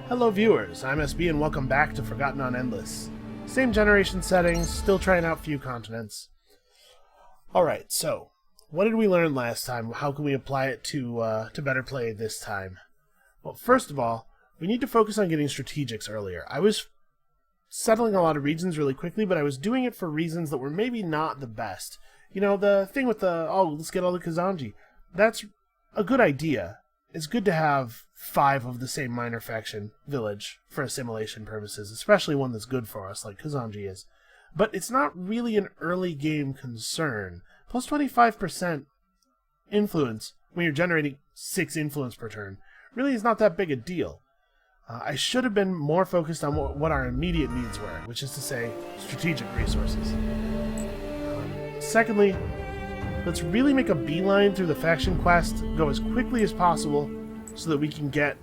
Hello viewers, I'm SB and welcome back to Forgotten on Endless. Same generation settings, still trying out few continents. Alright, so, what did we learn last time? How can we apply it to better play this time? Well, first of all, we need to focus on getting strategics earlier. I was settling a lot of regions really quickly, but I was doing it for reasons that were maybe not the best. You know, the thing with let's get all the Kazanji. That's a good idea. It's good to have 5 of the same minor faction village for assimilation purposes, especially one that's good for us, like Kazanji is. But it's not really an early game concern. Plus 25% influence when you're generating 6 influence per turn really is not that big a deal. I should have been more focused on what our immediate needs were, which is to say, strategic resources. Secondly, let's really make a beeline through the faction quest, go as quickly as possible, so that we can get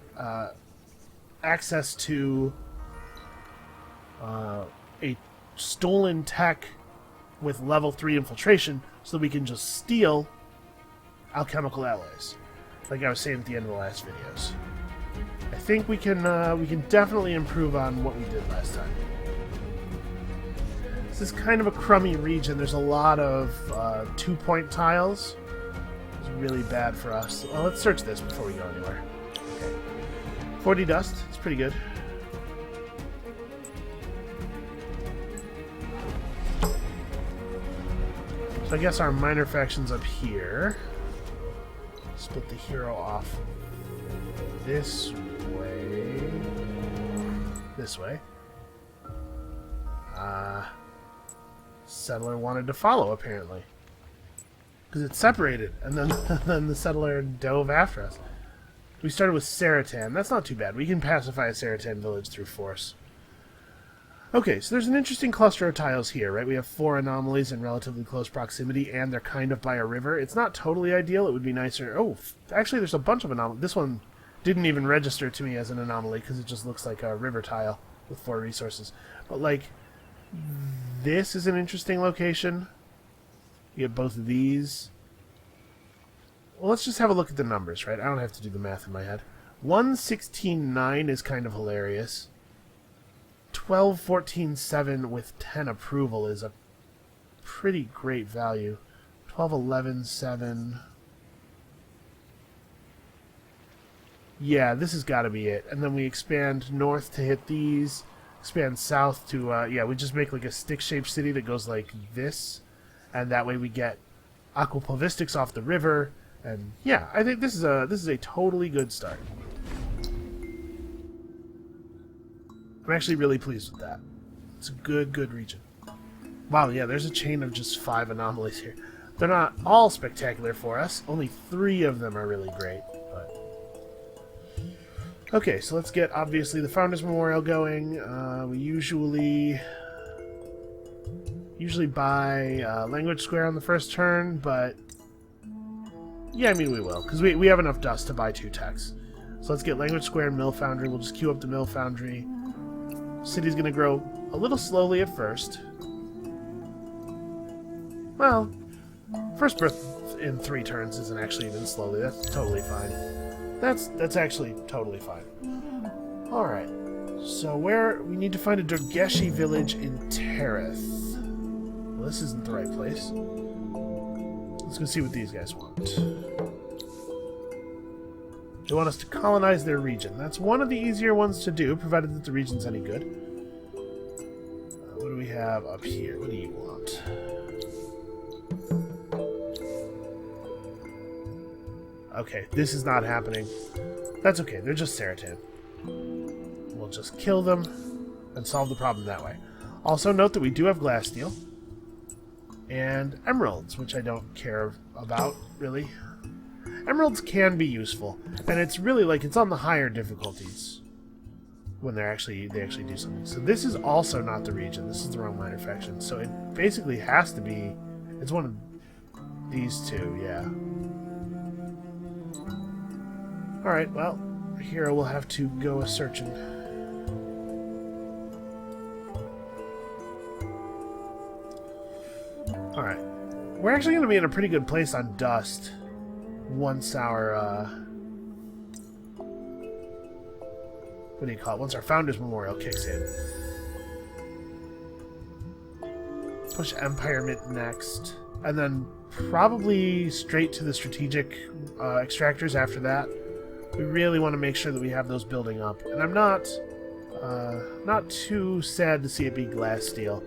access to a stolen tech with level 3 infiltration, so that we can just steal alchemical alloys, like I was saying at the end of the last videos. I think we can definitely improve on what we did last time. This is kind of a crummy region. There's a lot of 2-point tiles. It's really bad for us. Well, let's search this before we go anywhere. Okay. 40 dust. It's pretty good. So I guess our minor faction's up here. Split the hero off this way. This way. Settler wanted to follow, apparently. Because it's separated, and then the settler dove after us. We started with Saratan. That's not too bad. We can pacify a Saratan village through force. Okay, so there's an interesting cluster of tiles here, right? We have 4 anomalies in relatively close proximity, and they're kind of by a river. It's not totally ideal. It would be nicer. Oh, actually, there's a bunch of anomalies. This one didn't even register to me as an anomaly, because it just looks like a river tile with 4 resources. But, like, this is an interesting location. You get both of these. Well, let's just have a look at the numbers, right? I don't have to do the math in my head. 116.9 is kind of hilarious. 12.14.7 with 10 approval is a pretty great value. 12.11.7. Yeah, this has got to be it. And then we expand north to hit these. Expand south to, yeah, we just make like a stick-shaped city that goes like this. And that way we get aquaplavistics off the river. And yeah, I think this is a totally good start. I'm actually really pleased with that. It's a good region. Wow, yeah, there's a chain of just 5 anomalies here. They're not all spectacular for us. Only 3 of them are really great. But okay, so let's get, obviously, the Founders Memorial going. We usually buy Language Square on the first turn, but yeah, I mean we will, because we have enough dust to buy 2 techs. So let's get Language Square and Mill Foundry. We'll just queue up the Mill Foundry. City's going to grow a little slowly at first. Well, first birth in 3 turns isn't actually even slowly. That's totally fine. That's actually totally fine. Alright. So we need to find a Durgeshi village in Terith. Well, this isn't the right place. Let's go see what these guys want. They want us to colonize their region. That's one of the easier ones to do, provided that the region's any good. What do we have up here? What do you want? Okay, this is not happening. That's okay, they're just Saratan. We'll just kill them and solve the problem that way. Also note that we do have glass steel. And emeralds, which I don't care about, really. Emeralds can be useful, and it's really like it's on the higher difficulties when they actually do something. So this is also not the region. This is the wrong minor faction. So it basically has to be. It's one of these 2, yeah. All right, well, here we'll have to go a-searching. All right, we're actually going to be in a pretty good place on dust once our what do you call it? Once our Founders Memorial kicks in. Push Empire Mint next. And then probably straight to the strategic extractors after that. We really want to make sure that we have those building up. And I'm not too sad to see it be glass steel.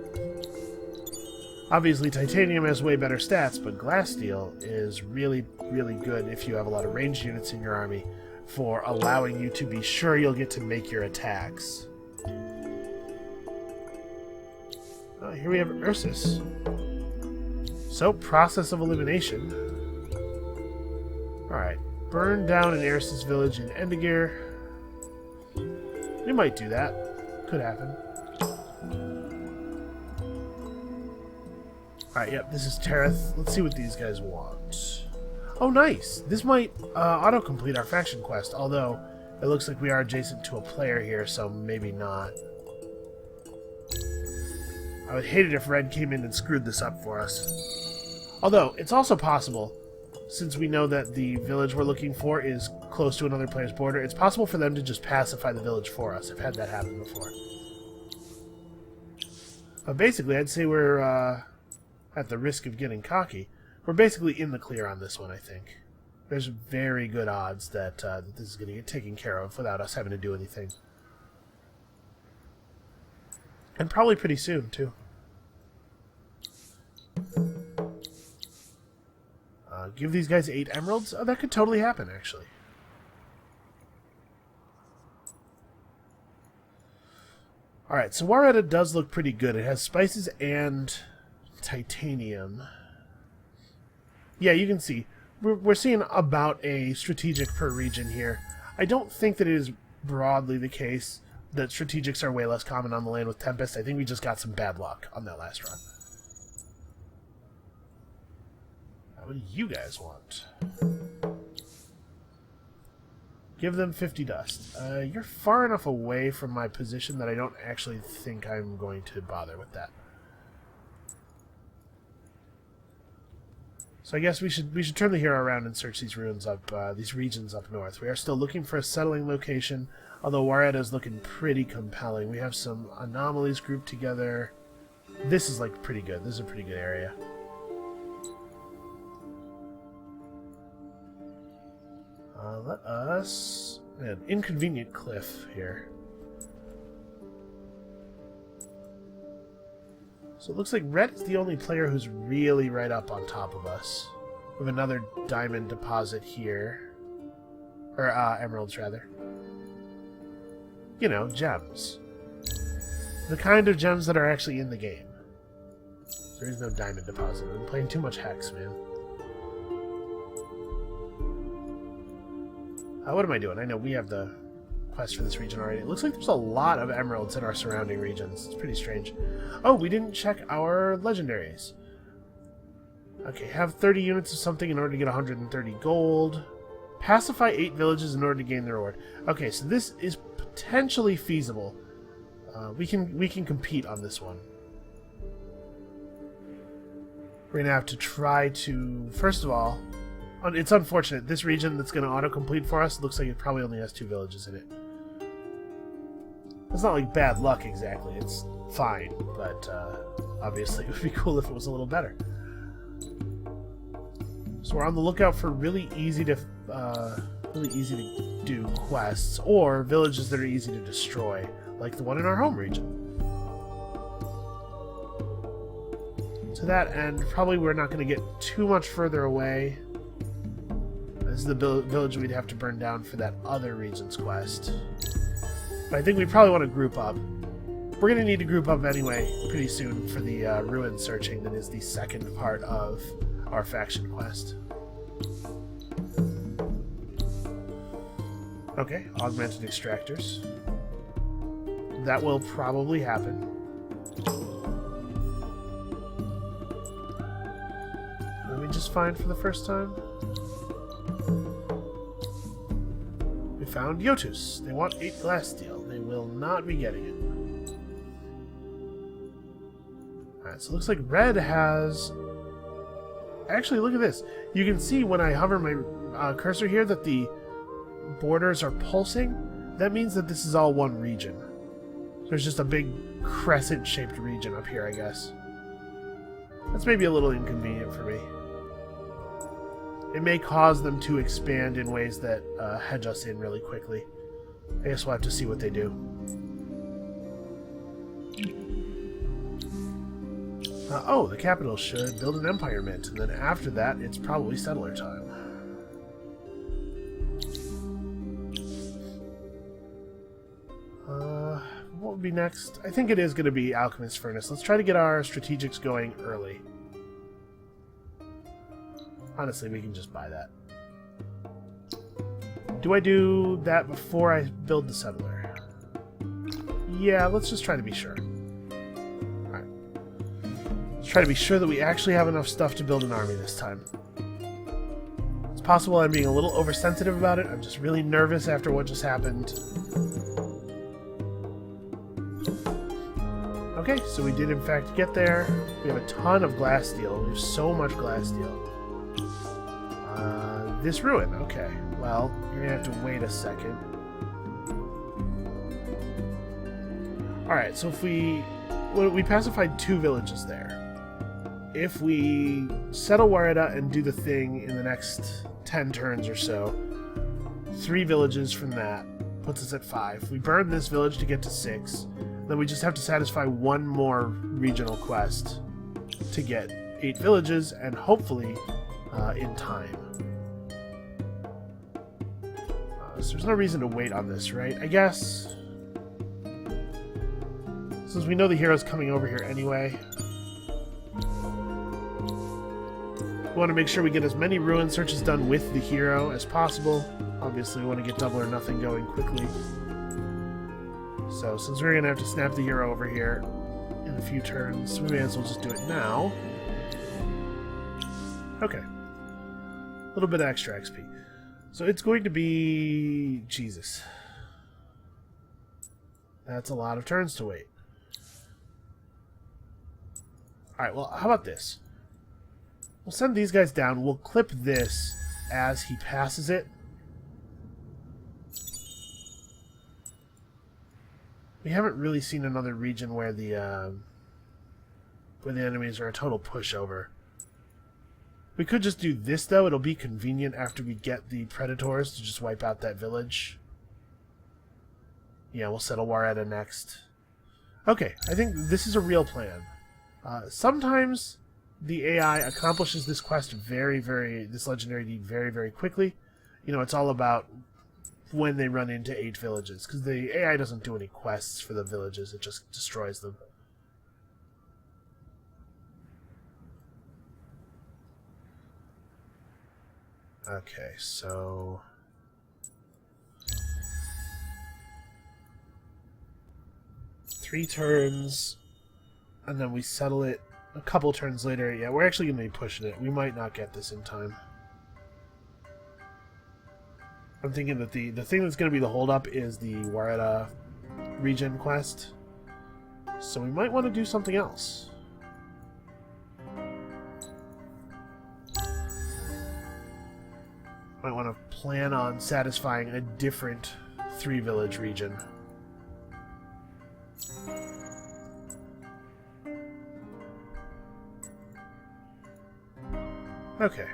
Obviously, titanium has way better stats, but glass steel is really, really good if you have a lot of ranged units in your army for allowing you to be sure you'll get to make your attacks. Here we have Ursus. So, process of elimination. Alright. Burn down an Ursus village in Endigir. We might do that. Could happen. Alright, yep, this is Tereth. Let's see what these guys want. Oh, nice! This might auto-complete our faction quest, although it looks like we are adjacent to a player here, so maybe not. I would hate it if Red came in and screwed this up for us. Although, it's also possible, since we know that the village we're looking for is close to another player's border, it's possible for them to just pacify the village for us. I've had that happen before. But basically, I'd say we're, at the risk of getting cocky, we're basically in the clear on this one, I think. There's very good odds that, that this is going to get taken care of without us having to do anything. And probably pretty soon, too. Give these guys 8 emeralds? Oh, that could totally happen, actually. Alright, so Waretta does look pretty good. It has spices and titanium. Yeah, you can see. We're seeing about a strategic per region here. I don't think that it is broadly the case that strategics are way less common on the land with Tempest. I think we just got some bad luck on that last run. What do you guys want? Give them 50 dust. You're far enough away from my position that I don't actually think I'm going to bother with that. So I guess we should turn the hero around and search these ruins up, these regions up north. We are still looking for a settling location, although Waretta is looking pretty compelling. We have some anomalies grouped together. This is like pretty good. This is a pretty good area. Let us... an inconvenient cliff here. So it looks like Red is the only player who's really right up on top of us. We have another diamond deposit here. Or, emeralds, rather. You know, gems. The kind of gems that are actually in the game. There is no diamond deposit. I'm playing too much Hex, man. What am I doing? I know we have the quest for this region already. It looks like there's a lot of emeralds in our surrounding regions. It's pretty strange. Oh, we didn't check our legendaries. Okay, have 30 units of something in order to get 130 gold. Pacify 8 villages in order to gain the reward. Okay, so this is potentially feasible. We can compete on this one. We're gonna have to try to, first of all, it's unfortunate. This region that's going to auto-complete for us looks like it probably only has 2 villages in it. It's not like bad luck exactly. It's fine, but obviously it would be cool if it was a little better. So we're on the lookout for really easy to do quests or villages that are easy to destroy, like the one in our home region. To that end, probably we're not going to get too much further away. This is the village we'd have to burn down for that other region's quest. But I think we probably want to group up. We're going to need to group up anyway pretty soon for the ruin searching that is the second part of our faction quest. Okay, augmented extractors. That will probably happen. Let me just find for the first time. We found Yotus. They want 8 glass steel. They will not be getting it. Alright, so it looks like Red has... Actually, look at this. You can see when I hover my cursor here that the borders are pulsing. that means that this is all one region. There's just a big crescent-shaped region up here, I guess. That's maybe a little inconvenient for me. It may cause them to expand in ways that hedge us in really quickly. I guess we'll have to see what they do. Oh, the capital should build an empire mint, and then after that, it's probably settler time. What would be next? I think it is going to be Alchemist Furnace. Let's try to get our strategics going early. Honestly, we can just buy that. Do I do that before I build the settler? Yeah, let's just try to be sure. Alright. Let's try to be sure that we actually have enough stuff to build an army this time. It's possible I'm being a little oversensitive about it. I'm just really nervous after what just happened. Okay, so we did in fact get there. We have a ton of glass steel. We have so much glass steel. This ruin, okay. Well, you're gonna have to wait a second. Alright, so if we pacified 2 villages there. If we settle Wareda and do the thing in the next 10 turns or so, 3 villages from that puts us at 5. We burn this village to get to 6. Then we just have to satisfy 1 more regional quest to get 8 villages, and hopefully in time. So there's no reason to wait on this, right? I guess, since we know the hero's coming over here anyway, we want to make sure we get as many ruin searches done with the hero as possible. Obviously, we want to get double or nothing going quickly. So, since we're going to have to snap the hero over here in a few turns, we may as well just do it now. Okay. A little bit of extra XP. So it's going to be... Jesus. That's a lot of turns to wait. Alright, well, how about this? We'll send these guys down. We'll clip this as he passes it. We haven't really seen another region where the enemies are a total pushover. We could just do this, though. It'll be convenient after we get the Predators to just wipe out that village. Yeah, we'll settle Wareda next. Okay, I think this is a real plan. Sometimes the AI accomplishes this quest this legendary deed very, very quickly. You know, it's all about when they run into 8 villages, because the AI doesn't do any quests for the villages, it just destroys them. Okay, so... three turns, and then we settle it a couple turns later. Yeah, we're actually going to be pushing it. We might not get this in time. I'm thinking that the thing that's going to be the holdup is the Wareda region quest. So we might want to do something else. Might want to plan on satisfying a different 3-village region. Okay.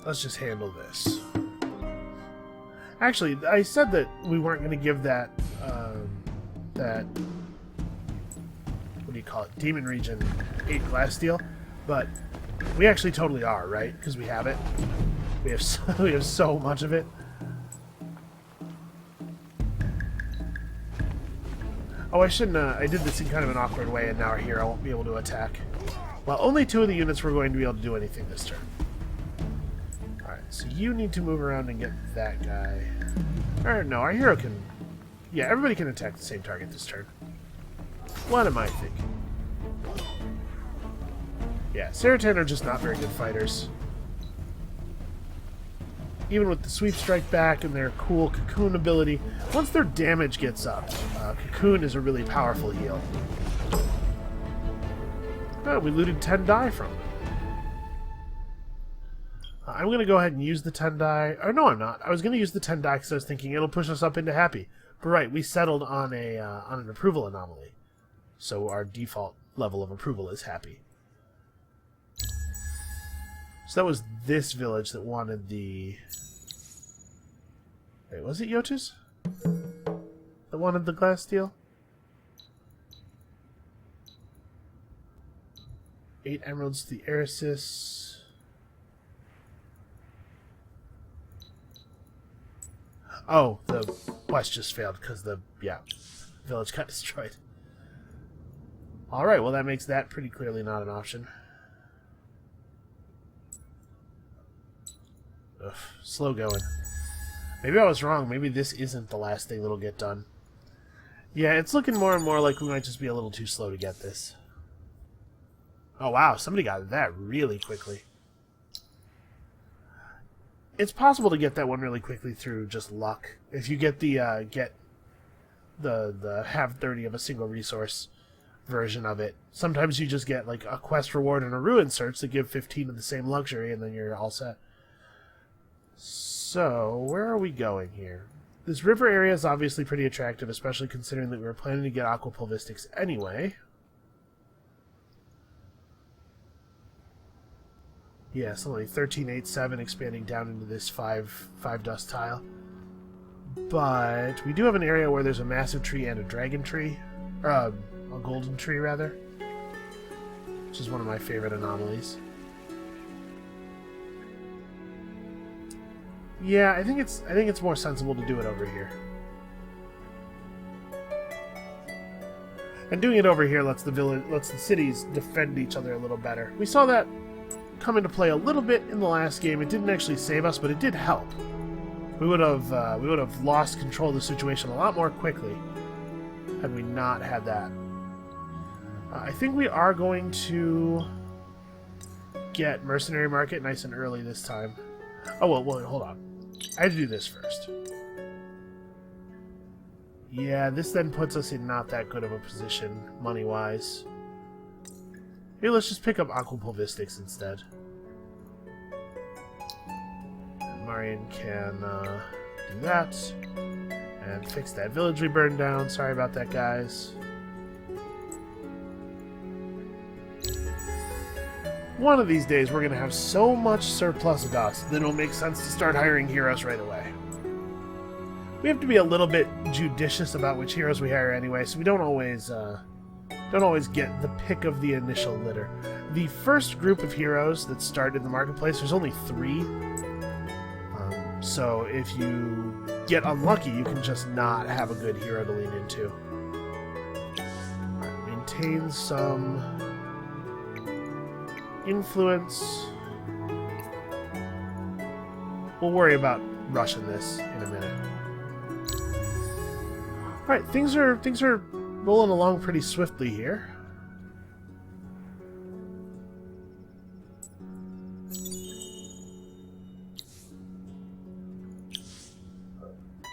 Let's just handle this. Actually, I said that we weren't going to give that, what do you call it, Demon Region 8 glass steel, but we actually totally are, right? Because we have it. We have so much of it. Oh, I shouldn't, I did this in kind of an awkward way, and now our hero won't be able to attack. Well, only 2 of the units were going to be able to do anything this turn. Alright, so you need to move around and get that guy. Or, no, our hero can... Yeah, everybody can attack the same target this turn. What am I thinking? Yeah, Saratan are just not very good fighters. Even with the sweep strike back and their cool cocoon ability, once their damage gets up, cocoon is a really powerful heal. Oh, we looted 10 die from them. I'm going to go ahead and use the 10 die. Or no, I'm not. I was going to use the 10 die because I was thinking it'll push us up into happy. But right, we settled on an approval anomaly. So our default level of approval is happy. So that was this village that wanted the... Wait, was it Yotu's? That wanted the glass steel? 8 emeralds to the Eresis. Oh, the quest just failed because the, village got destroyed. Alright, well that makes that pretty clearly not an option. Ugh, slow going. Maybe I was wrong. Maybe this isn't the last thing that'll get done. Yeah, it's looking more and more like we might just be a little too slow to get this. Oh wow, somebody got that really quickly. It's possible to get that one really quickly through just luck. If you get the have 30 of a single resource version of it, sometimes you just get like a quest reward and a ruin search that give 15 of the same luxury, and then you're all set. So, where are we going here? This river area is obviously pretty attractive, especially considering that we were planning to get aqua pulvistics anyway. Yeah, so only 1387 expanding down into this 5 dust tile. But we do have an area where there's a massive tree and a dragon tree. Or a golden tree, rather. Which is one of my favorite anomalies. Yeah, I think it's more sensible to do it over here. And doing it over here lets the cities defend each other a little better. We saw that come into play a little bit in the last game. It didn't actually save us, but it did help. We would have lost control of the situation a lot more quickly had we not had that. I think we are going to get Mercenary Market nice and early this time. Oh, well, hold on. I have to do this first. Yeah, this then puts us in not that good of a position, money-wise. Here, let's just pick up aqua pulvistics instead. And Marian can do that. And fix that village we burned down. Sorry about that, guys. One of these days, we're going to have so much surplus dust that it'll make sense to start hiring heroes right away. We have to be a little bit judicious about which heroes we hire anyway, so we don't always get the pick of the initial litter. The first group of heroes that start in the marketplace, there's only 3. So if you get unlucky, you can just not have a good hero to lean into. Right, maintain some influence. We'll worry about rushing this in a minute. Alright, things are rolling along pretty swiftly here.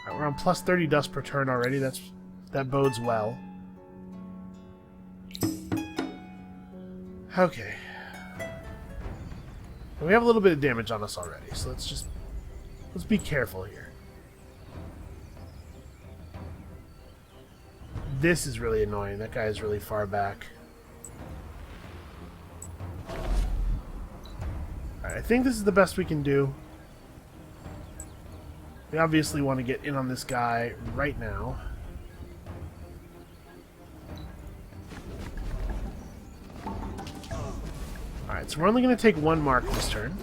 Alright, we're on plus 30 dust per turn already. That bodes well. Okay. We have a little bit of damage on us already, so let's be careful here. This is really annoying. That guy is really far back. Alright, I think this is the best we can do. We obviously want to get in on this guy right now. Alright, so we're only going to take 1 mark this turn.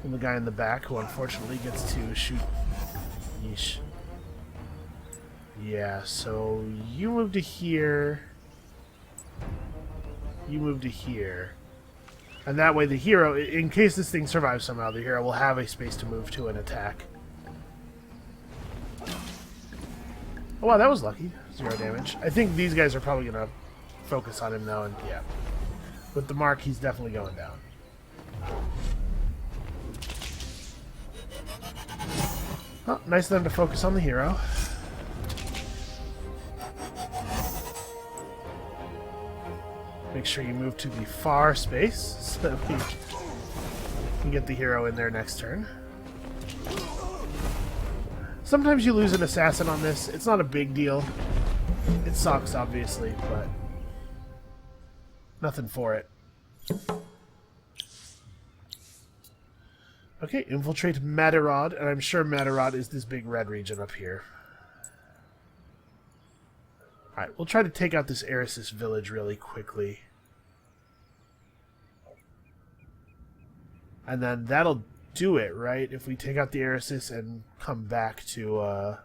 From the guy in the back, who unfortunately gets to shoot. Yeesh. Yeah, so you move to here. You move to here. And that way the hero, in case this thing survives somehow, the hero will have a space to move to and attack. Oh wow, that was lucky. 0 damage. I think these guys are probably going to focus on him now, and yeah. With the mark, he's definitely going down. Oh, nice of them to focus on the hero. Make sure you move to the far space so that we can get the hero in there next turn. Sometimes you lose an assassin on this. It's not a big deal. It sucks, obviously, but nothing for it. Okay, infiltrate Matarod, and I'm sure Matarod is this big red region up here. Alright, we'll try to take out this Erisys village really quickly. And then that'll do it, right? If we take out the Erisys and come back to, I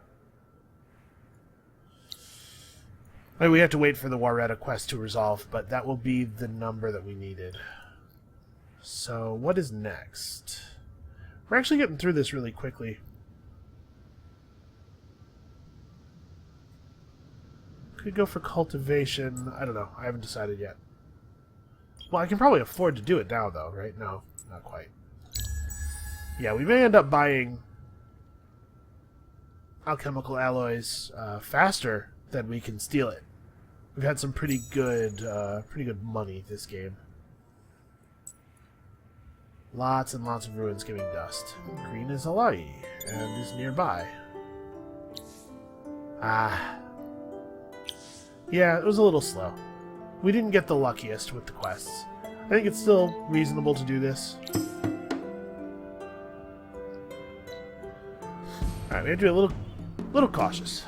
mean, we have to wait for the Warretta quest to resolve, but that will be the number that we needed. So, what is next? We're actually getting through this really quickly. Could go for cultivation. I don't know. I haven't decided yet. Well, I can probably afford to do it now, though, right? No, not quite. Yeah, we may end up buying alchemical alloys faster than we can steal it. We've had some pretty good money this game. Lots and lots of ruins giving dust. Green is Alai, and is nearby. Ah. Yeah, it was a little slow. We didn't get the luckiest with the quests. I think it's still reasonable to do this. Alright, we have to be a little cautious.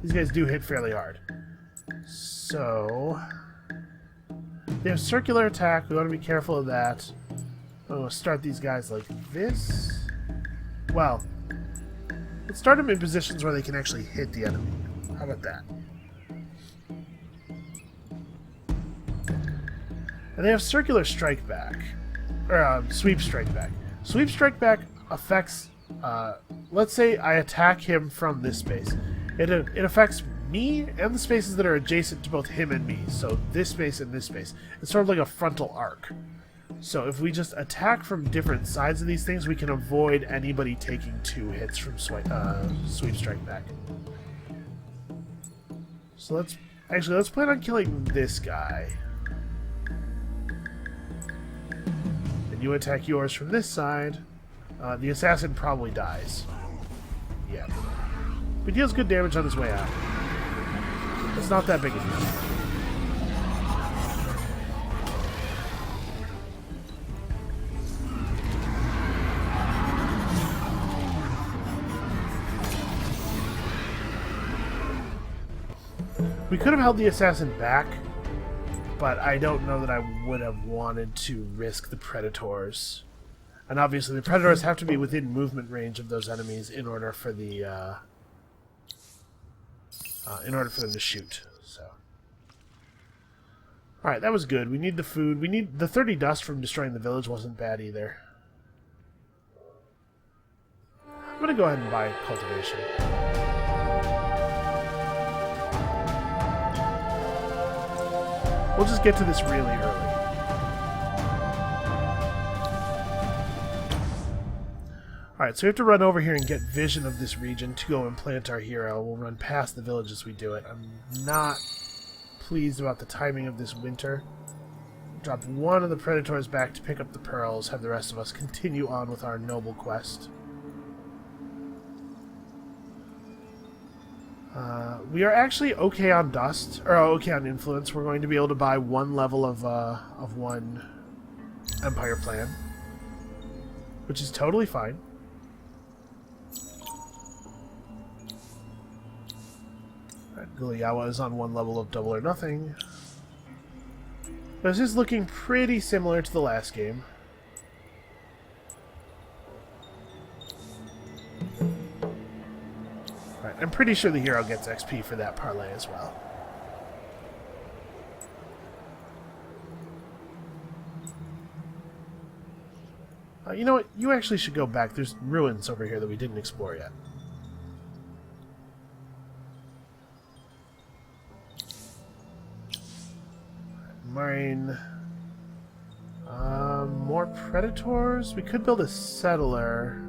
These guys do hit fairly hard. So they have circular attack. We want to be careful of that. I'm going to start these guys like this. Well, let's start them in positions where they can actually hit the enemy. How about that? And they have circular strike back. Or sweep strike back. Sweep strike back affects, let's say I attack him from this space. It affects me and the spaces that are adjacent to both him and me. So this space and this space. It's sort of like a frontal arc. So if we just attack from different sides of these things, we can avoid anybody taking 2 hits from sweep strike back. So let's plan on killing this guy. And you attack yours from this side. The assassin probably dies. Yeah. But deals good damage on his way out. It's not that big a deal. We could have held the assassin back, but I don't know that I would have wanted to risk the predators. And obviously the predators have to be within movement range of those enemies in order for the in order for them to shoot. So, all right, that was good. We need the food. We need the 30 dust from destroying the village. Wasn't bad either. I'm gonna go ahead and buy cultivation. We'll just get to this really early. Alright, so we have to run over here and get vision of this region to go and plant our hero. We'll run past the village as we do it. I'm not pleased about the timing of this winter. Drop one of the predators back to pick up the pearls, have the rest of us continue on with our noble quest. We are actually okay on dust, or okay on influence. We're going to be able to buy 1 level of 1 empire plan, which is totally fine. Gulyawa is on 1 level of double or nothing. This is looking pretty similar to the last game. Right, I'm pretty sure the hero gets XP for that parlay as well. You know what? You actually should go back. There's ruins over here that we didn't explore yet. Mine. More predators? We could build a settler.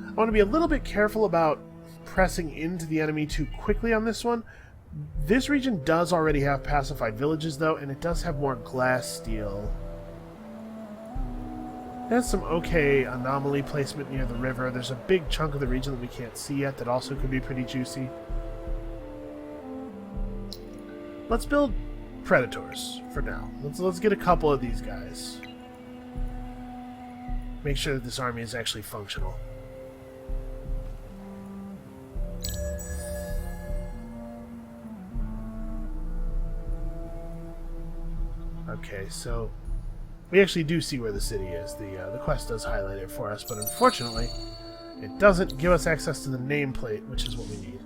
I want to be a little bit careful about pressing into the enemy too quickly on this one, This region does already have pacified villages, though, and it does have more glass steel. It has some okay anomaly placement near the river. There's a big chunk of the region that we can't see yet that also could be pretty juicy. Let's build predators for now. Let's get a couple of these guys. Make sure that this army is actually functional. Okay, so we actually do see where the city is. The quest does highlight it for us, but unfortunately, it doesn't give us access to the nameplate, which is what we need.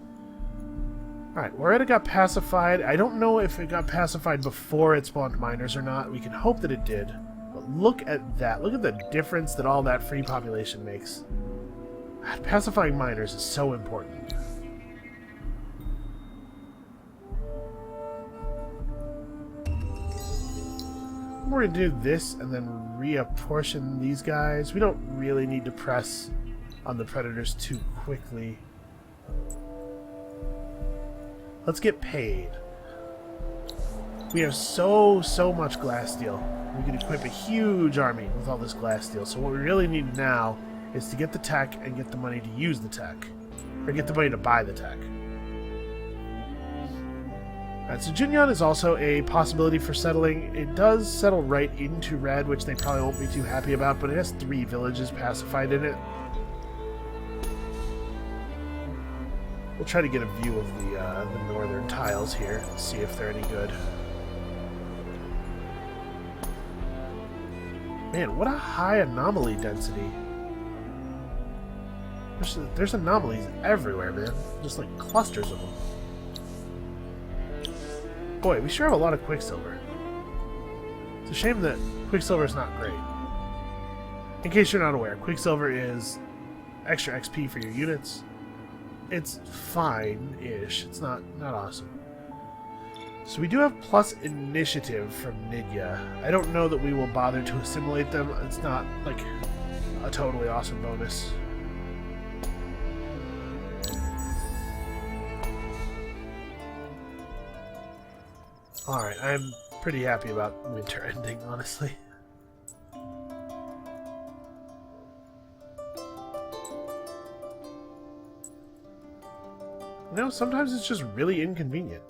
Alright, Loretta got pacified. I don't know if it got pacified before it spawned miners or not. We can hope that it did. But look at that. Look at the difference that all that free population makes. Pacifying miners is so important. We're going to do this and then reapportion these guys. We don't really need to press on the predators too quickly. Let's get paid. We have so much glass steel. We can equip a huge army with all this glass steel. So what we really need now is to get the tech and get the money to use the tech. Or get the money to buy the tech. Alright, so Junyan is also a possibility for settling. It does settle right into red, which they probably won't be too happy about, but it has 3 villages pacified in it. We'll try to get a view of the northern tiles here and see if they're any good. Man, what a high anomaly density. There's anomalies everywhere, man. Just like clusters of them. Boy, we sure have a lot of Quicksilver. It's a shame that Quicksilver is not great. In case you're not aware, Quicksilver is extra XP for your units. It's fine-ish. It's not awesome. So we do have plus initiative from Nidya. I don't know that we will bother to assimilate them. It's not, like, a totally awesome bonus. Alright, I'm pretty happy about winter ending, honestly. You know, sometimes it's just really inconvenient.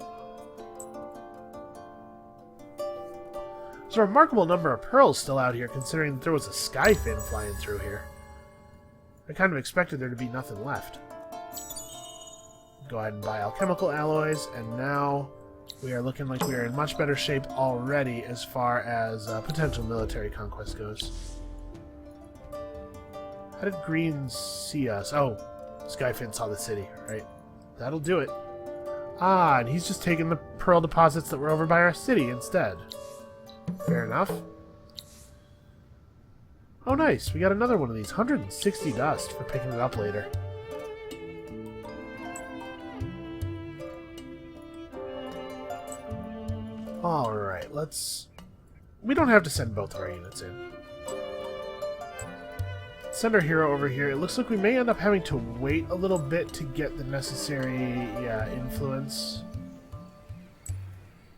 There's a remarkable number of pearls still out here, considering that there was a skyfin flying through here. I kind of expected there to be nothing left. Go ahead and buy alchemical alloys, and now we are looking like we are in much better shape already as far as potential military conquest goes. How did Green see us? Oh, Skyfin saw the city, right? That'll do it. Ah, and he's just taking the pearl deposits that were over by our city instead. Fair enough. Oh, nice. We got another one of these. 160 dust for picking it up later. Alright, let's... We don't have to send both of our units in. Send our hero over here. It looks like we may end up having to wait a little bit to get the necessary, influence.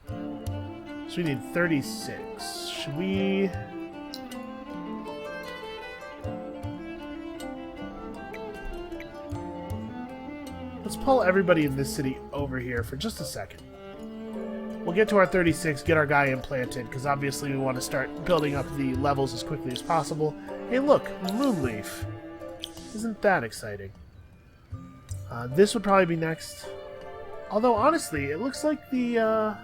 So we need 36. Should we... Let's pull everybody in this city over here for just a second. We'll get to our 36, get our guy implanted, because obviously we want to start building up the levels as quickly as possible. Hey look, Moonleaf. Isn't that exciting? This would probably be next. Although, honestly, it looks like the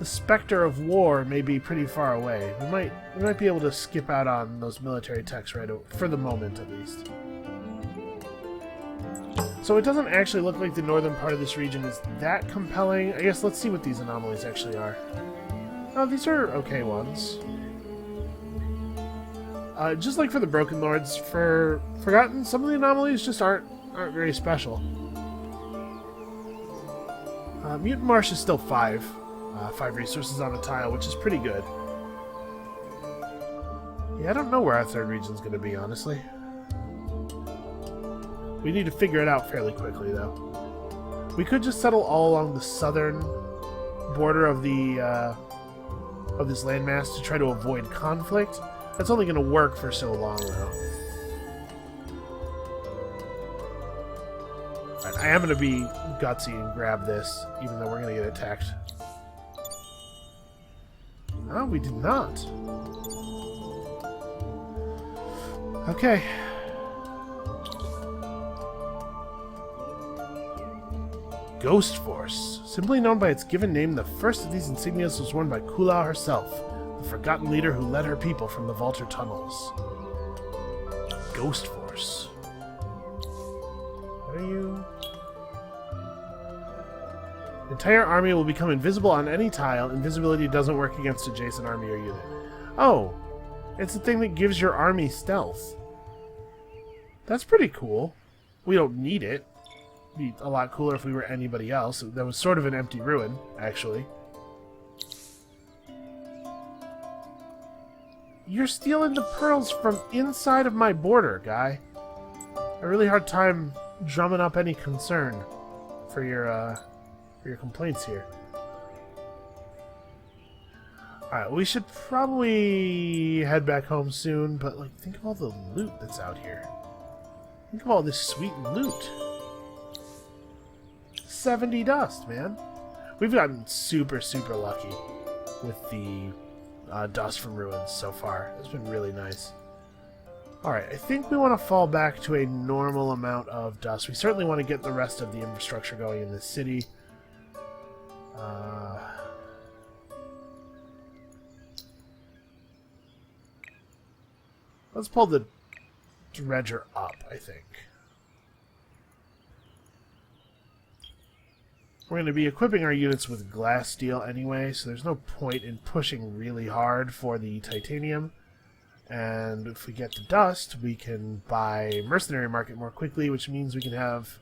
Spectre of War may be pretty far away. We might be able to skip out on those military techs right for the moment, at least. So it doesn't actually look like the northern part of this region is that compelling. I guess let's see what these anomalies actually are. Oh, these are okay ones. Just like for the Broken Lords, for Forgotten, some of the anomalies just aren't very special. Mutant Marsh is still 5. 5 resources on a tile, which is pretty good. Yeah, I don't know where our third region's going to be, honestly. We need to figure it out fairly quickly, though. We could just settle all along the southern border of the of this landmass to try to avoid conflict. That's only going to work for so long, though. Right, I am going to be gutsy and grab this, even though we're going to get attacked. Oh, we did not. Okay. Ghost Force. Simply known by its given name, the first of these insignias was worn by Kula herself, the forgotten leader who led her people from the Vulture tunnels. Ghost Force. What are you? The entire army will become invisible on any tile. Invisibility doesn't work against adjacent army or unit. Oh, it's the thing that gives your army stealth. That's pretty cool. We don't need it. It'd be a lot cooler if we were anybody else. That was sort of an empty ruin, actually. You're stealing the pearls from inside of my border, guy. A really hard time drumming up any concern for your complaints here. Alright, we should probably head back home soon, but like, think of all the loot that's out here. Think of all this sweet loot. 70 dust, man. We've gotten super, super lucky with the dust from ruins so far. It's been really nice. Alright, I think we want to fall back to a normal amount of dust. We certainly want to get the rest of the infrastructure going in this city. Let's pull the dredger up, I think. We're going to be equipping our units with glass steel anyway, so there's no point in pushing really hard for the titanium. And if we get the dust, we can buy mercenary market more quickly, which means we can have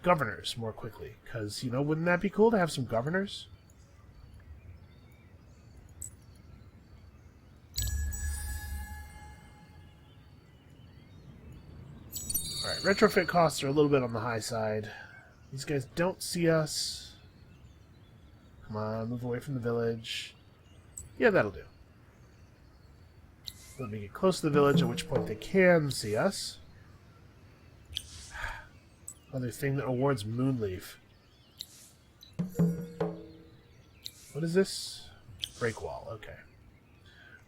governors more quickly. Because, you know, wouldn't that be cool to have some governors? Alright, retrofit costs are a little bit on the high side. These guys don't see us. Come on, move away from the village. Yeah, that'll do. Let me get close to the village, at which point they can see us. Another thing that awards Moonleaf. What is this? Break wall, okay.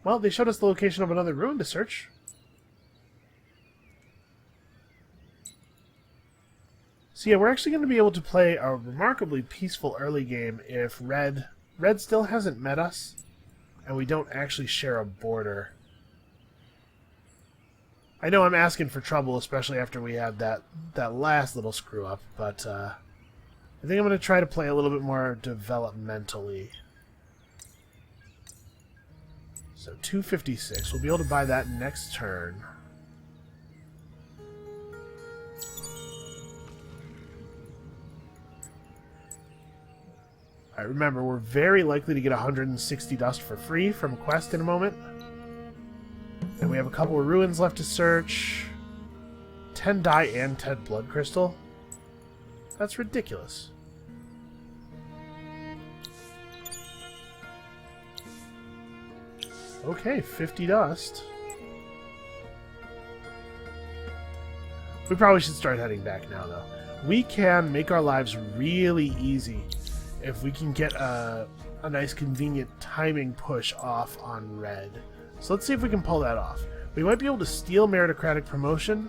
Well, they showed us the location of another ruin to search. So yeah, we're actually going to be able to play a remarkably peaceful early game if Red still hasn't met us, and we don't actually share a border. I know I'm asking for trouble, especially after we had that last little screw-up, but I think I'm going to try to play a little bit more developmentally. So 256. We'll be able to buy that next turn. Alright, remember, we're very likely to get 160 dust for free from a quest in a moment. And we have a couple of ruins left to search. 10 dye and 10 blood crystal. That's ridiculous. Okay, 50 dust. We probably should start heading back now, though. We can make our lives really easy if we can get a nice convenient timing push off on Red. So let's see if we can pull that off. We might be able to steal meritocratic promotion.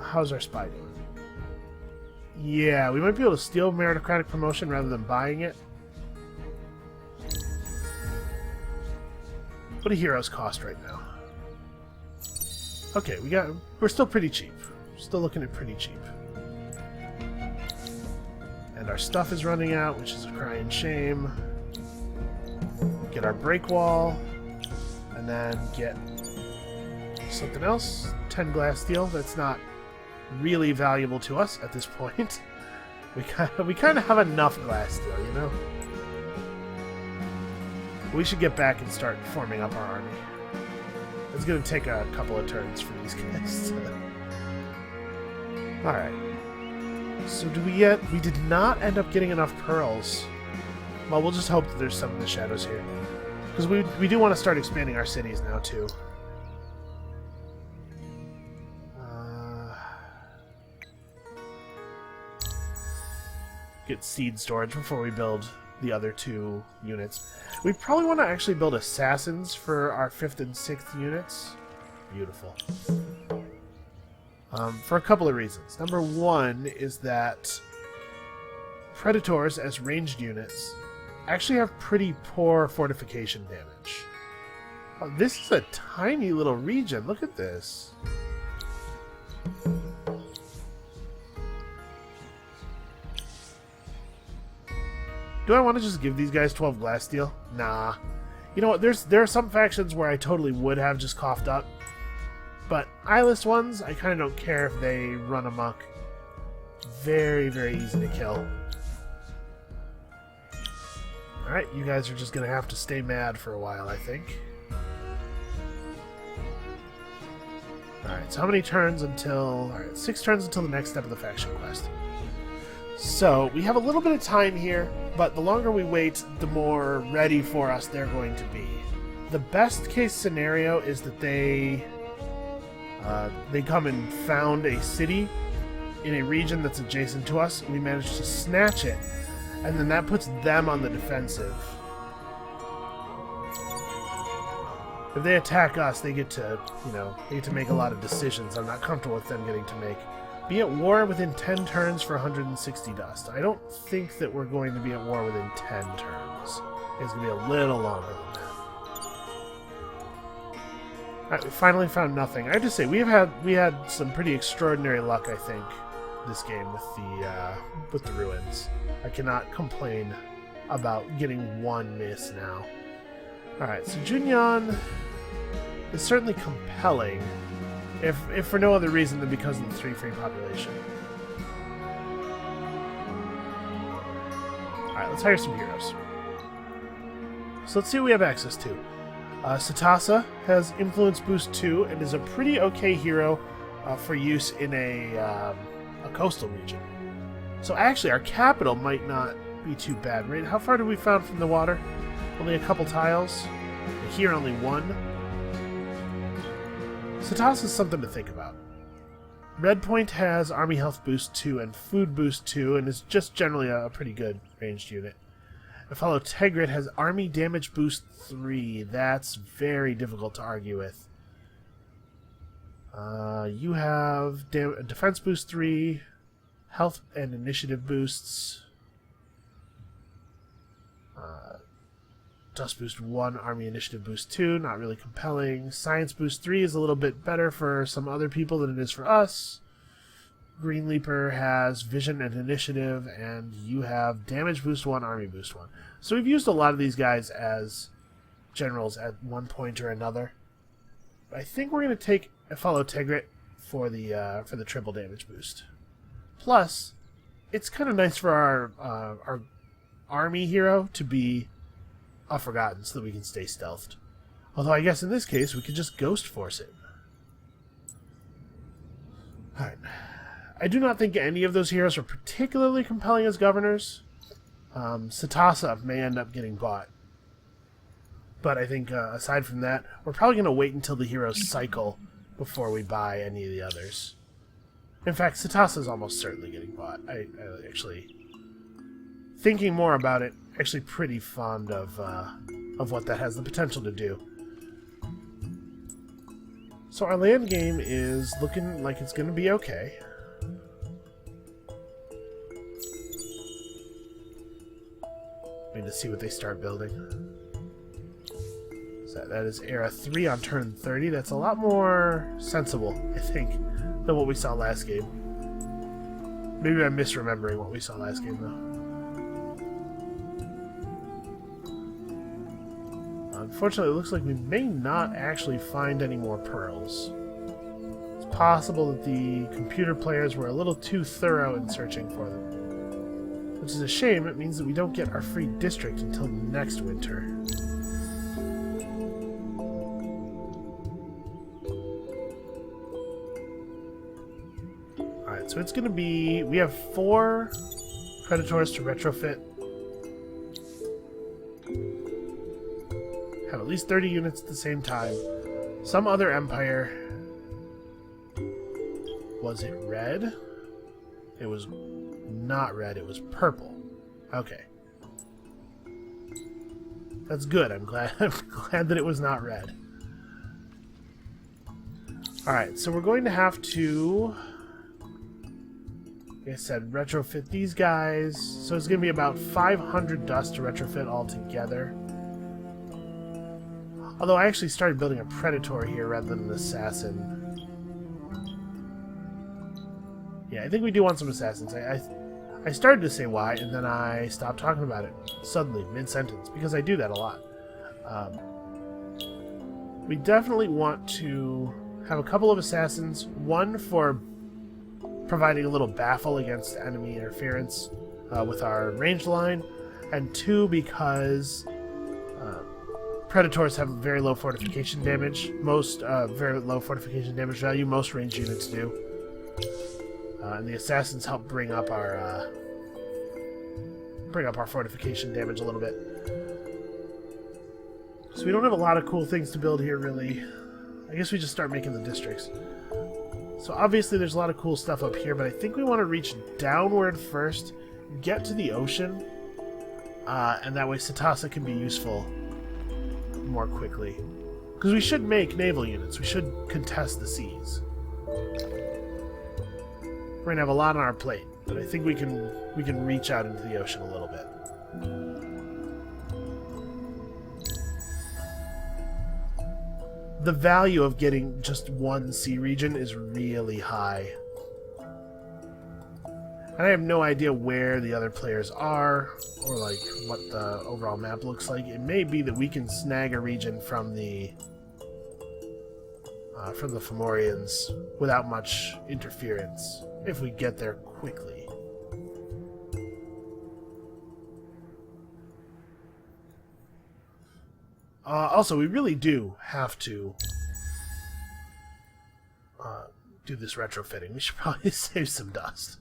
How's our spy doing? Yeah, we might be able to steal meritocratic promotion rather than buying it. What do heroes cost right now? Okay, we're still pretty cheap. Still looking at pretty cheap. And our stuff is running out, which is a crying shame. Get our break wall, and then get something else. 10 glass steel. That's not really valuable to us at this point. We kind of have enough glass steel, you know? We should get back and start forming up our army. It's going to take a couple of turns for these guys. Alright. So do we get... We did not end up getting enough pearls. Well, we'll just hope that there's some in the shadows here. Because we do want to start expanding our cities now, too. Get seed storage before we build the other 2 units. We probably want to actually build assassins for our 5th and 6th units. Beautiful. For a couple of reasons. Number 1 is that Predators, as ranged units, actually have pretty poor fortification damage. Oh, this is a tiny little region. Look at this. Do I want to just give these guys 12 glass steel? Nah. You know what? There are some factions where I totally would have just coughed up. But eyeless ones, I kind of don't care if they run amok. Very, very easy to kill. Alright, you guys are just going to have to stay mad for a while, I think. Alright, so how many turns until... Alright, 6 turns until the next step of the faction quest. So, we have a little bit of time here, but the longer we wait, the more ready for us they're going to be. The best case scenario is that they come and found a city in a region that's adjacent to us, and we manage to snatch it, and then that puts them on the defensive. If they attack us, they get to, they get to make a lot of decisions I'm not comfortable with them getting to make. Be at war within 10 turns for 160 dust. I don't think that we're going to be at war within 10 turns. It's going to be a little longer than that. Alright, we finally found nothing. I have to say, we had some pretty extraordinary luck, I think, this game with the ruins. I cannot complain about getting 1 miss now. Alright, so Junyan is certainly compelling. If for no other reason than because of the 3 free population. Alright, let's hire some heroes. So let's see what we have access to. Satasa has Influence Boost 2 and is a pretty okay hero for use in a coastal region. So actually, our capital might not be too bad, right? How far did we found from the water? Only a couple tiles. Here, only 1. Satasa is something to think about. Red Point has Army Health Boost 2 and Food Boost 2 and is just generally a pretty good ranged unit. Fellow Tegrit has Army Damage Boost 3. That's very difficult to argue with. You have Defense Boost 3, Health and Initiative Boosts. Dust Boost 1, Army Initiative Boost 2, not really compelling. Science Boost 3 is a little bit better for some other people than it is for us. Green Leaper has Vision and Initiative, and you have Damage Boost 1, Army Boost 1. So we've used a lot of these guys as generals at one point or another. I think we're going to take a fellow Tegrit for the triple damage boost. Plus, it's kind of nice for our army hero to be Forgotten so that we can stay stealthed. Although I guess in this case we could just Ghost Force it. Alright. I do not think any of those heroes are particularly compelling as governors. Satasa may end up getting bought. But I think aside from that, we're probably going to wait until the heroes cycle before we buy any of the others. In fact, Satasa is almost certainly getting bought. I actually, thinking more about it, actually pretty fond of what that has the potential to do. So our land game is looking like it's going to be okay. Wait to see what they start building. So that is Era 3 on turn 30. That's a lot more sensible, I think, than what we saw last game. Maybe I'm misremembering what we saw last game, though. Unfortunately, it looks like we may not actually find any more pearls. It's possible that the computer players were a little too thorough in searching for them. Which is a shame. It means that we don't get our free district until next winter. Alright, so it's going to be... We have 4 Predators to retrofit. Have at least 30 units at the same time. Some other empire... Was it red? It was not red, it was purple. Okay. That's good. I'm glad that it was not red. Alright, so we're going to have to, like I said, retrofit these guys. So it's going to be about 500 dust to retrofit altogether. Although I actually started building a Predator here rather than an Assassin. Yeah, I think we do want some Assassins. I started to say why, and then I stopped talking about it suddenly, mid-sentence, because I do that a lot. We definitely want to have a couple of Assassins, one for providing a little baffle against enemy interference with our ranged line, and 2 because Predators have very low fortification damage, very low fortification damage value, most ranged units do. And the Assassins help bring up our fortification damage a little bit. So we don't have a lot of cool things to build here, really. I guess we just start making the districts. So obviously there's a lot of cool stuff up here, but I think we want to reach downward first, get to the ocean, and that way Setasa can be useful more quickly. Because we should make naval units. We should contest the seas. We're gonna have a lot on our plate, but I think we can reach out into the ocean a little bit. The value of getting just one sea region is really high. And I have no idea where the other players are, or like what the overall map looks like. It may be that we can snag a region from the Fomorians without much interference, if we get there quickly. Also, we really do have to do this retrofitting. We should probably save some dust.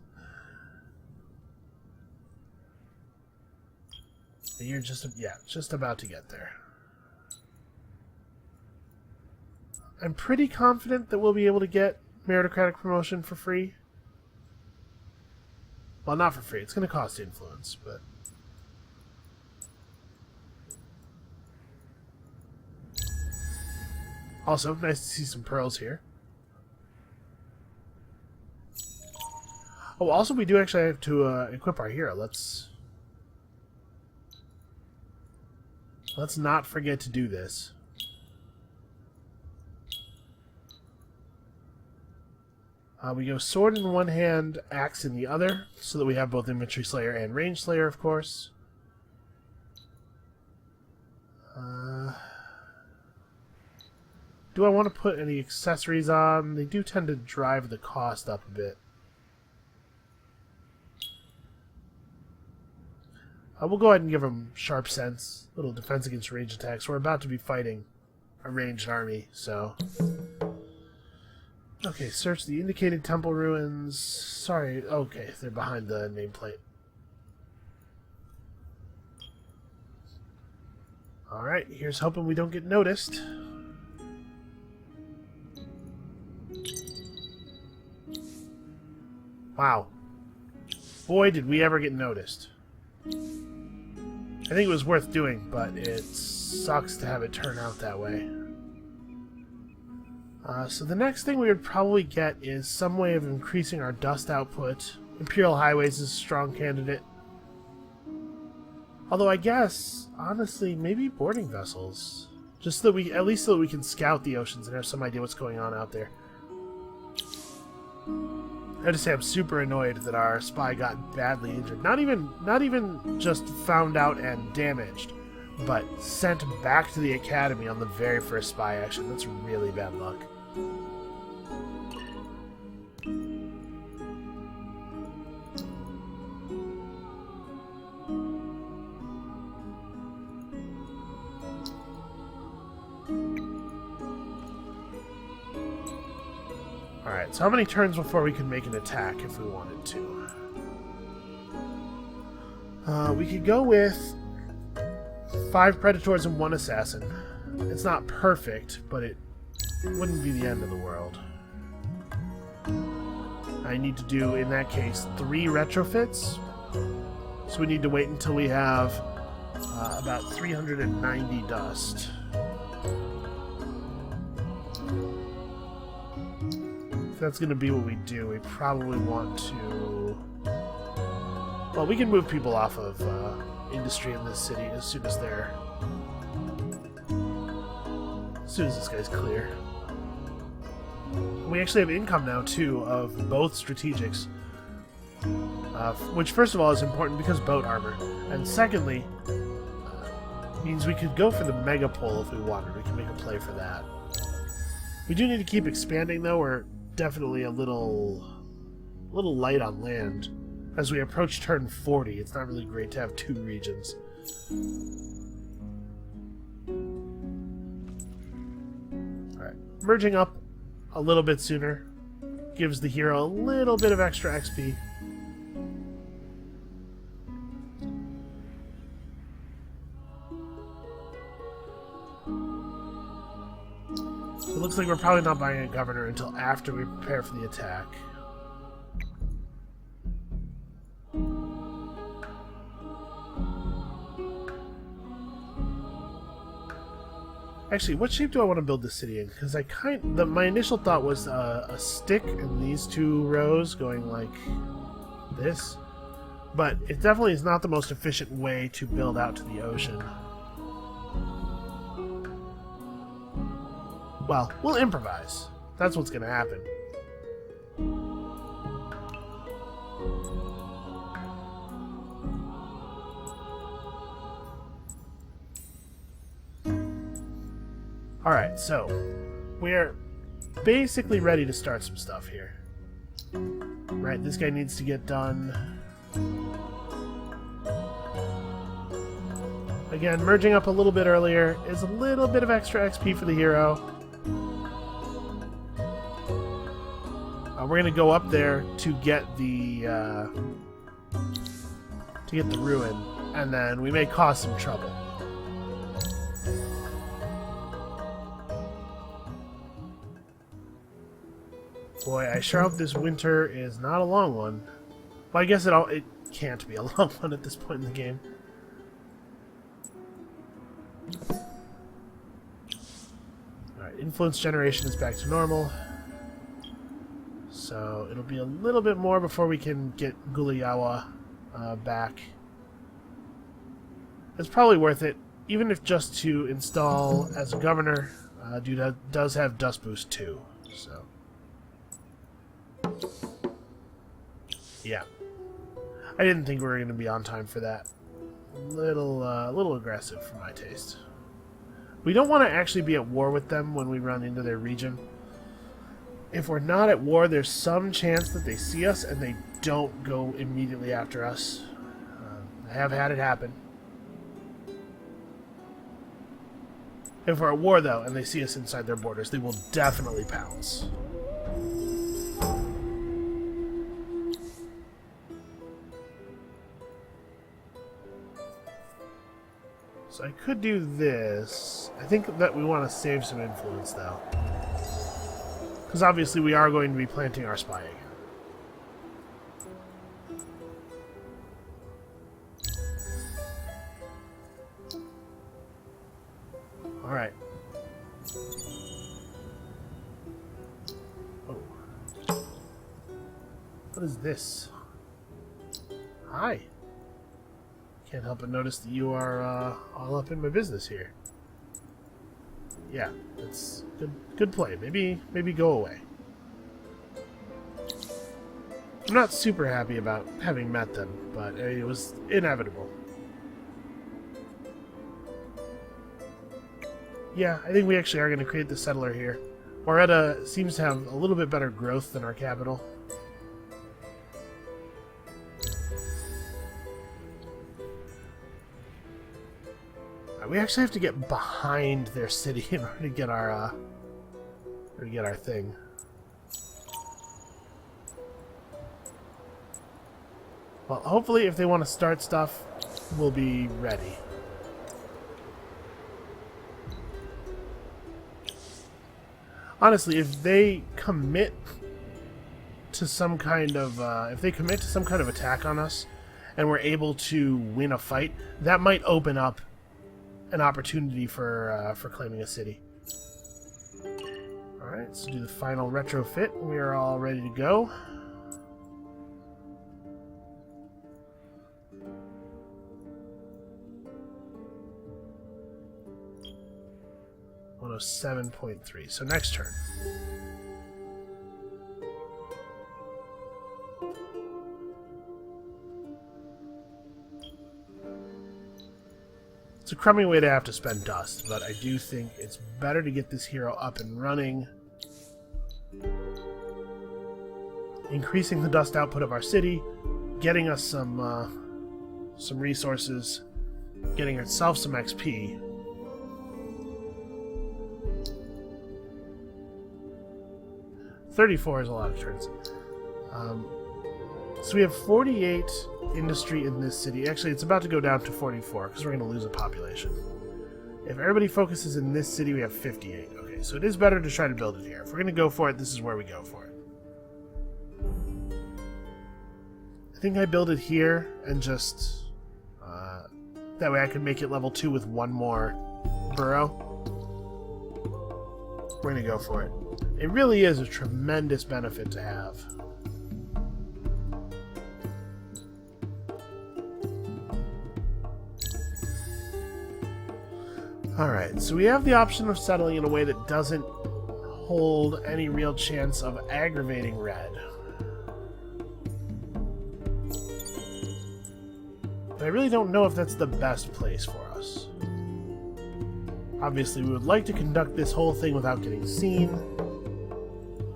You're just about to get there. I'm pretty confident that we'll be able to get meritocratic promotion for free. Well, not for free. It's going to cost influence, but... Also, nice to see some pearls here. Oh, also we do actually have to equip our hero. Let's not forget to do this. We go sword in one hand, axe in the other, so that we have both infantry slayer and range slayer, of course. Do I want to put any accessories on? They do tend to drive the cost up a bit. We'll go ahead and give them sharp sense, little defense against range attacks. We're about to be fighting a ranged army, so... Okay, search the indicated temple ruins. Sorry, okay, they're behind the nameplate. Alright, here's hoping we don't get noticed. Wow. Boy, did we ever get noticed. I think it was worth doing, but it sucks to have it turn out that way. So the next thing we would probably get is some way of increasing our dust output. Imperial Highways is a strong candidate. Although I guess, honestly, maybe boarding vessels. Just so that we, at least so that we can scout the oceans and have some idea what's going on out there. I have to say I'm super annoyed that our spy got badly injured. Not even just found out and damaged, but sent back to the academy on the very first spy action. That's really bad luck. Alright, so how many turns before we could make an attack if we wanted to? We could go with 5 Predators and 1 Assassin. It's not perfect, but it wouldn't be the end of the world. I need to do, in that case, 3 retrofits. So we need to wait until we have about 390 dust. If that's going to be what we do, we probably want to... Well, we can move people off of industry in this city as soon as they're... As soon as this guy's clear. We actually have income now, too, of both strategics. Which, first of all, is important because boat armor. And secondly, means we could go for the megapole if we wanted. We can make a play for that. We do need to keep expanding, though. We're definitely a little light on land. As we approach turn 40, it's not really great to have 2 regions. Alright, merging up a little bit sooner gives the hero a little bit of extra XP. So it looks like we're probably not buying a governor until after we prepare for the attack. Actually, what shape do I want to build the city in? Because my initial thought was a stick in these 2 rows going like this. But it definitely is not the most efficient way to build out to the ocean. Well, we'll improvise. That's what's going to happen. Alright, so we're basically ready to start some stuff here. Right, this guy needs to get done. Again, merging up a little bit earlier is a little bit of extra XP for the hero. We're going to go up there to get the ruin, and then we may cause some trouble. Boy, I sure hope this winter is not a long one. Well, I guess it can't be a long one at this point in the game. Alright, influence generation is back to normal. So it'll be a little bit more before we can get Gulayawa back. It's probably worth it, even if just to install as a governor. Dude does have Dust Boost too, so... Yeah. I didn't think we were going to be on time for that. Little aggressive for my taste. We don't want to actually be at war with them when we run into their region. If we're not at war, there's some chance that they see us and they don't go immediately after us. I have had it happen. If we're at war, though, and they see us inside their borders, they will definitely pounce. So I could do this. I think that we want to save some influence, though. Because obviously we are going to be planting our spying. Alright. Oh. What is this? Hi. Can't help but notice that you are all up in my business here. Yeah, it's good play. Maybe go away. I'm not super happy about having met them, but it was inevitable. Yeah, I think we actually are going to create the settler here. Moretta seems to have a little bit better growth than our capital. We actually have to get behind their city in order to get our thing. Well, hopefully if they want to start stuff, we'll be ready. Honestly, if they commit to some kind of attack on us, and we're able to win a fight, that might open up an opportunity for claiming a city. All right, so do the final retrofit. We are all ready to go. $107.3. So next turn. It's a crummy way to have to spend dust, but I do think it's better to get this hero up and running. Increasing the dust output of our city, getting us some resources, getting itself some XP. $34 is a lot of turns. So we have 48 industry in this city. Actually, it's about to go down to 44 because we're going to lose a population. If everybody focuses in this city, we have 58. Okay, so it is better to try to build it here. If we're going to go for it, this is where we go for it. I think I build it here and just... that way I can make it level 2 with one more borough. We're going to go for it. It really is a tremendous benefit to have. Alright, so we have the option of settling in a way that doesn't hold any real chance of aggravating red. But I really don't know if that's the best place for us. Obviously, we would like to conduct this whole thing without getting seen.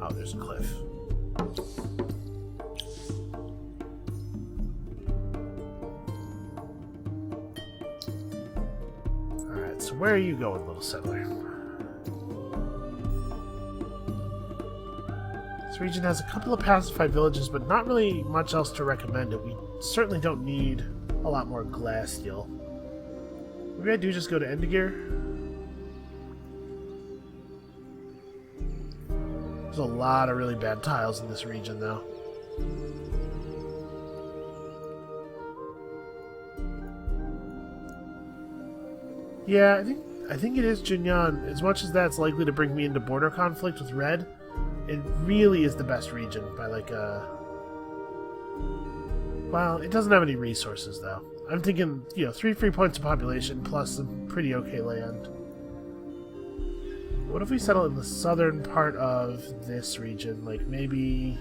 Oh, there's a cliff. Alright, so where are you going, little settler? This region has a couple of pacified villages, but not really much else to recommend it. We certainly don't need a lot more glass steel. Maybe I do just go to Endigir? There's a lot of really bad tiles in this region, though. Yeah, I think it is Junyan. As much as that's likely to bring me into border conflict with Red, it really is the best region by like a... Well, it doesn't have any resources, though. I'm thinking, 3 free points of population plus some pretty okay land. What if we settle in the southern part of this region? Like, maybe...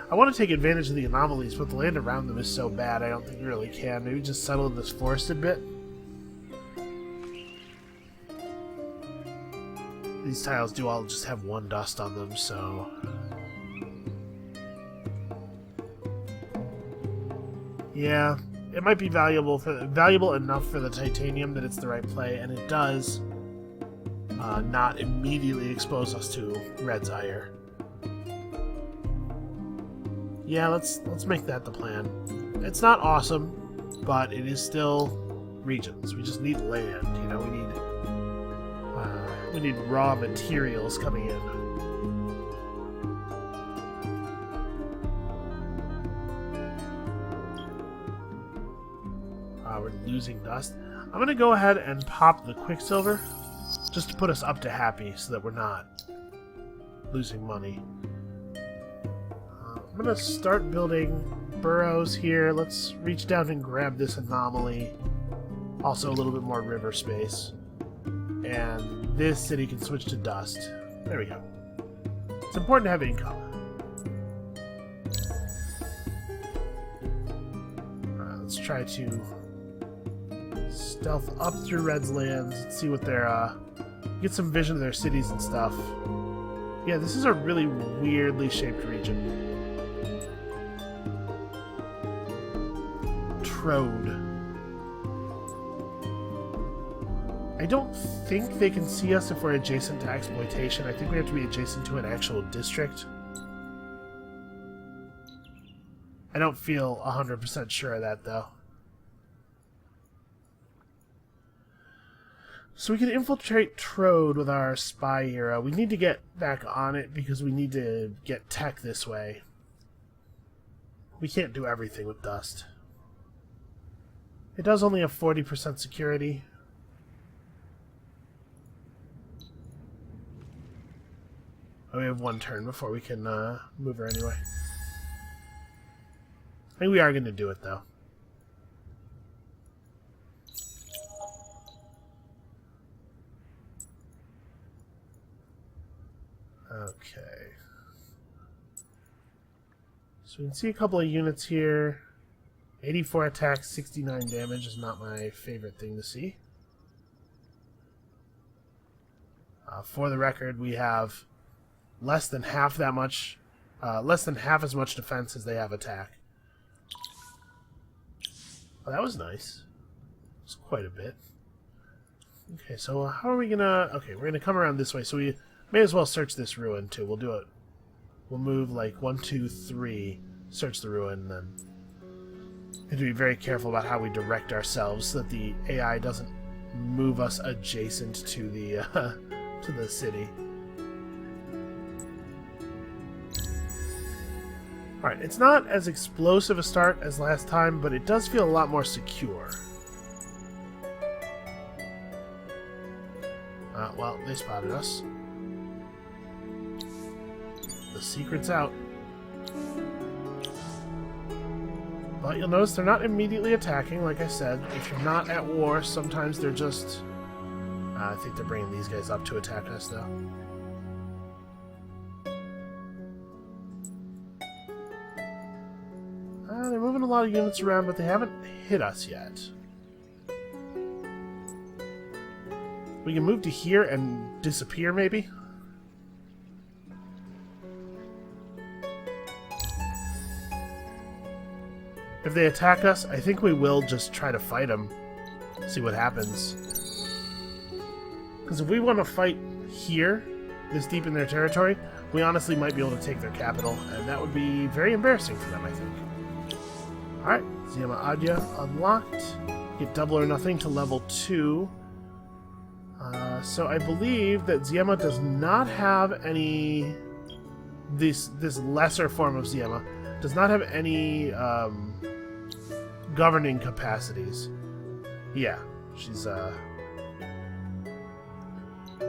I want to take advantage of the anomalies, but the land around them is so bad, I don't think we really can. Maybe just settle in this forested bit? These tiles do all just have 1 dust on them, so... Yeah, it might be valuable enough for the titanium that it's the right play, and it does not immediately expose us to Red's ire. Yeah, let's make that the plan. It's not awesome, but it is still regions. We just need land, we need raw materials coming in. We're losing dust. I'm going to go ahead and pop the Quicksilver just to put us up to happy so that we're not losing money. I'm going to start building burrows here. Let's reach down and grab this anomaly. Also a little bit more river space. And this city can switch to dust. There we go. It's important to have income. Let's try to stealth up through Red's lands and see what their get some vision of their cities and stuff. Yeah, this is a really weirdly shaped region. Trode. I don't think they can see us if we're adjacent to exploitation. I think we have to be adjacent to an actual district. I don't feel 100% sure of that, though. So we can infiltrate Trode with our spy hero. We need to get back on it because we need to get tech this way. We can't do everything with Dust. It does only have 40% security. Oh, we have one turn before we can move her anyway. I think we are going to do it, though. Okay. So we can see a couple of units here. 84 attack, 69 damage is not my favorite thing to see. For the record, we have less than half that much, less than half as much defense as they have attack. Oh, that was nice. It's quite a bit. Okay, so how are we gonna... Okay, we're gonna come around this way, so we may as well search this ruin, too. We'll do it. We'll move, like, 1, 2, 3, search the ruin, and then... We have to be very careful about how we direct ourselves so that the AI doesn't move us adjacent to the city. Alright, it's not as explosive a start as last time, but it does feel a lot more secure. Well, they spotted us. The secret's out. But you'll notice they're not immediately attacking, like I said. If you're not at war, sometimes they're just... I think they're bringing these guys up to attack us, though. They're moving a lot of units around, but they haven't hit us yet. We can move to here and disappear, maybe? If they attack us, I think we will just try to fight them. See what happens. Because if we want to fight here, this deep in their territory, we honestly might be able to take their capital, and that would be very embarrassing for them, I think. Alright, Ziyama Adya unlocked. Get double or nothing to level 2. So I believe that Ziyama does not have any... This lesser form of Ziyama does not have any governing capacities. Yeah, she's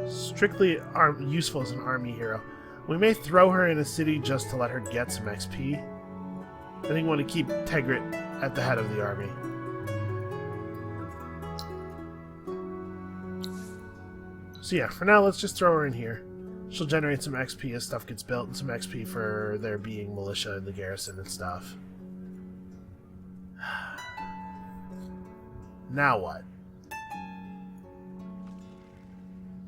strictly useful as an army hero. We may throw her in a city just to let her get some XP. I think we want to keep Tegrit at the head of the army. So yeah, for now, let's just throw her in here. She'll generate some XP as stuff gets built, and some XP for there being militia in the garrison and stuff. Now what?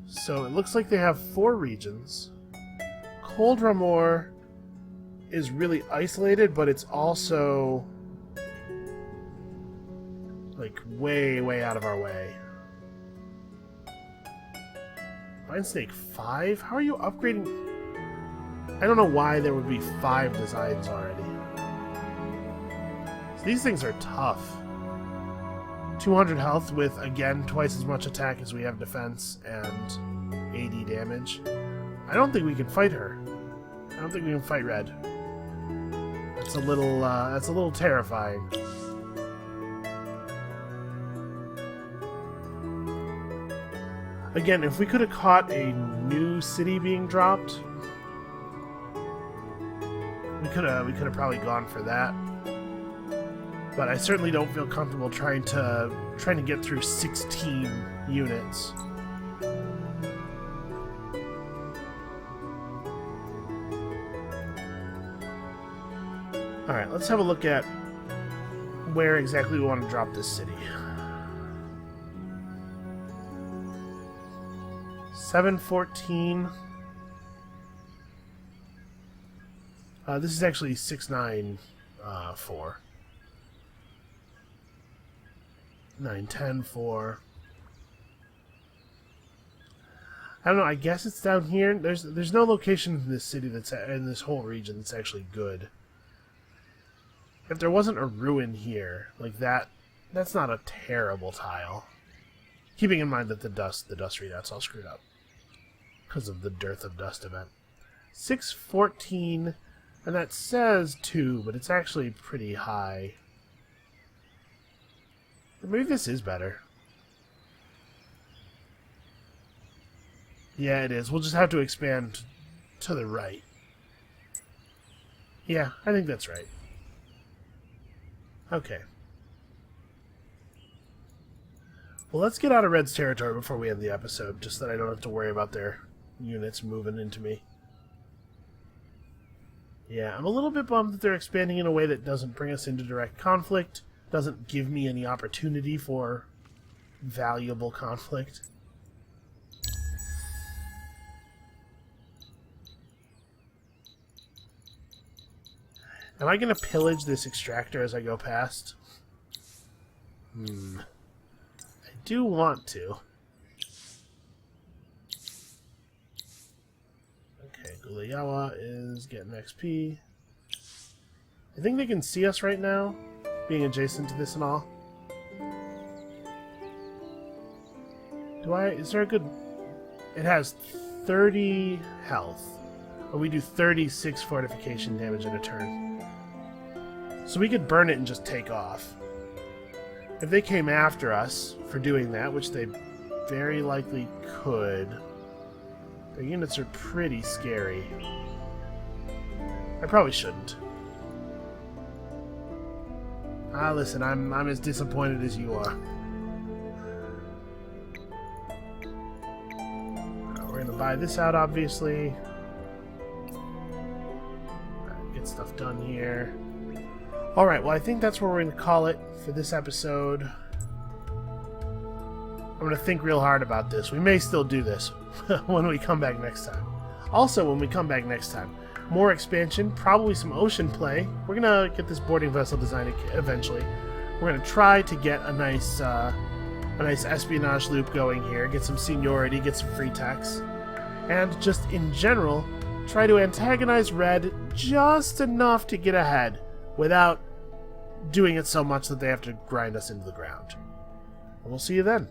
So it looks like they have 4 regions. Cold Ramor is really isolated, but it's also like way, way out of our way. Vine Snake 5? How are you upgrading? I don't know why there would be 5 designs already. So these things are tough. 200 health with, again, twice as much attack as we have defense and 80 damage. I don't think we can fight her. I don't think we can fight Red. That's a little terrifying. Again, if we could have caught a new city being dropped, we could have probably gone for that. But I certainly don't feel comfortable trying to get through 16 units. Alright, let's have a look at where exactly we want to drop this city. 714. This is actually 694. 910-4. I don't know. I guess it's down here. There's no location in this city in this whole region that's actually good. If there wasn't a ruin here, like that, that's not a terrible tile. Keeping in mind that the dust readout's all screwed up because of the dearth of dust event. 614, and that says 2, but it's actually pretty high. Maybe this is better. Yeah, it is. We'll just have to expand to the right. Yeah, I think that's right. Okay. Well, let's get out of Red's territory before we end the episode, just that I don't have to worry about their units moving into me. Yeah, I'm a little bit bummed that they're expanding in a way that doesn't bring us into direct conflict, doesn't give me any opportunity for valuable conflict. Am I going to pillage this extractor as I go past? I do want to. Okay, Gulayawa is getting XP. I think they can see us right now, being adjacent to this and all. Is there a good... It has 30 health. But we do 36 fortification damage in a turn. So we could burn it and just take off. If they came after us for doing that, which they very likely could, their units are pretty scary. I probably shouldn't. Listen, I'm as disappointed as you are. We're gonna buy this out, obviously. Get stuff done here. Alright, well I think that's where we're going to call it for this episode. I'm going to think real hard about this. We may still do this when we come back next time. Also, when we come back next time, more expansion, probably some ocean play. We're going to get this boarding vessel design eventually. We're going to try to get a nice espionage loop going here, get some seniority, get some free techs, and just in general, try to antagonize Red just enough to get ahead, without doing it so much that they have to grind us into the ground. And we'll see you then.